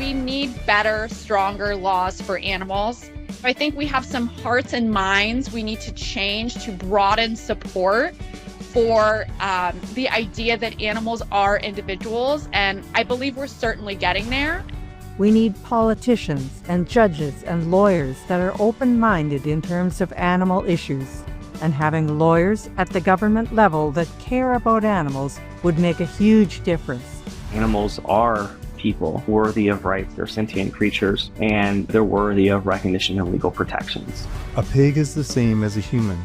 we need better, stronger laws for animals. I think we have some hearts and minds we need to change to broaden support for the idea that animals are individuals, and I believe we're certainly getting there. We need politicians and judges and lawyers that are open-minded in terms of animal issues. And having lawyers at the government level that care about animals would make a huge difference. Animals are people worthy of rights. They're sentient creatures, and they're worthy of recognition and legal protections. A pig is the same as a human,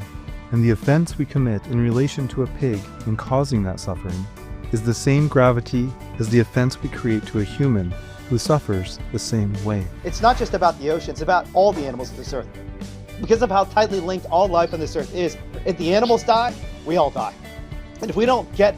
and the offense we commit in relation to a pig in causing that suffering is the same gravity as the offense we create to a human who suffers the same way. It's not just about the ocean, it's about all the animals of this earth. Because of how tightly linked all life on this earth is, if the animals die, we all die. And if we don't get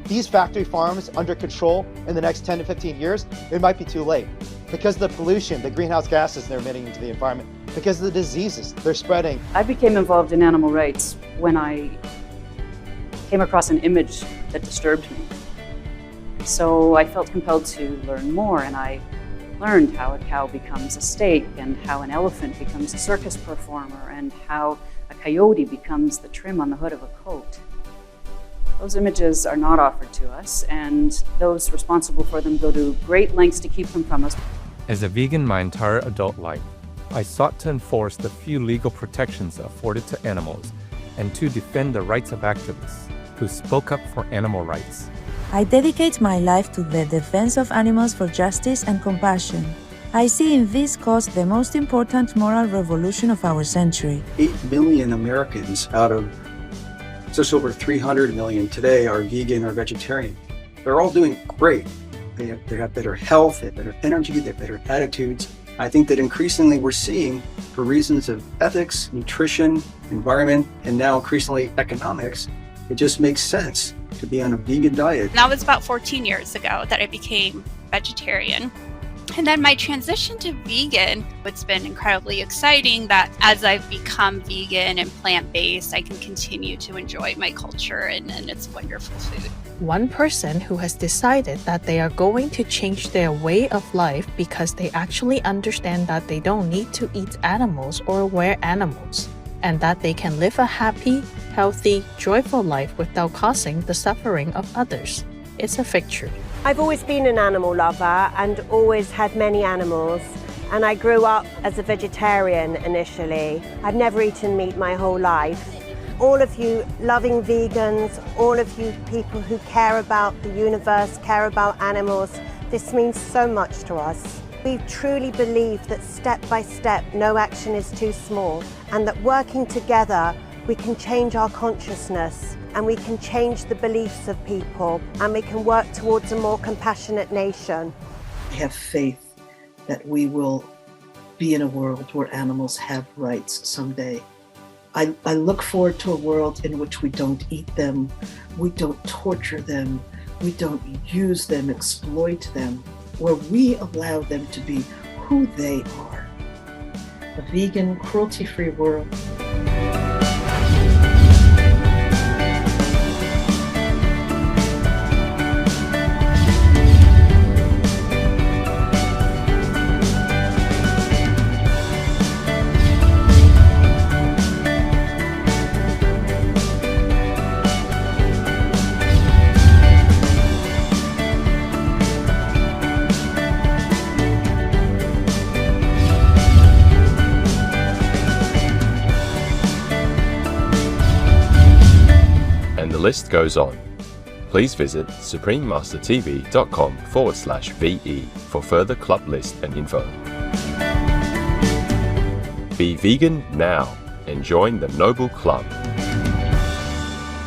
these factory farms under control in the next 10 to 15 years, it might be too late. Because of the pollution, the greenhouse gases they're emitting into the environment, because of the diseases they're spreading. I became involved in animal rights when I came across an image that disturbed me. So I felt compelled to learn more, and I learned how a cow becomes a steak, and how an elephant becomes a circus performer, and how a coyote becomes the trim on the hood of a coat. Those images are not offered to us, and those responsible for them go to great lengths to keep them from us. As a vegan my entire adult life, I sought to enforce the few legal protections afforded to animals and to defend the rights of activists who spoke up for animal rights. I dedicate my life to the defense of animals for justice and compassion. I see in this cause the most important moral revolution of our century. 8 million Americans out of just over 300 million today are vegan or vegetarian. They're all doing great. They have better health, they have better energy, they have better attitudes. I think that increasingly we're seeing, for reasons of ethics, nutrition, environment, and now increasingly economics, it just makes sense to be on a vegan diet. That was about 14 years ago that I became vegetarian. And then my transition to vegan, it's been incredibly exciting that as I've become vegan and plant-based, I can continue to enjoy my culture and its wonderful food. One person who has decided that they are going to change their way of life because they actually understand that they don't need to eat animals or wear animals, and that they can live a happy, healthy, joyful life without causing the suffering of others. It's a fig tree. I've always been an animal lover and always had many animals, and I grew up as a vegetarian initially. I've never eaten meat my whole life. All of you loving vegans, all of you people who care about the universe, care about animals, this means so much to us. We truly believe that step by step, no action is too small, and that working together, we can change our consciousness, and we can change the beliefs of people, and we can work towards a more compassionate nation. I have faith that we will be in a world where animals have rights someday. I look forward to a world in which we don't eat them, we don't torture them, we don't use them, exploit them, where we allow them to be who they are. A vegan, cruelty-free world. The list goes on. Please visit suprememastertv.com/VE for further club list and info. Be vegan now, and join the Noble Club.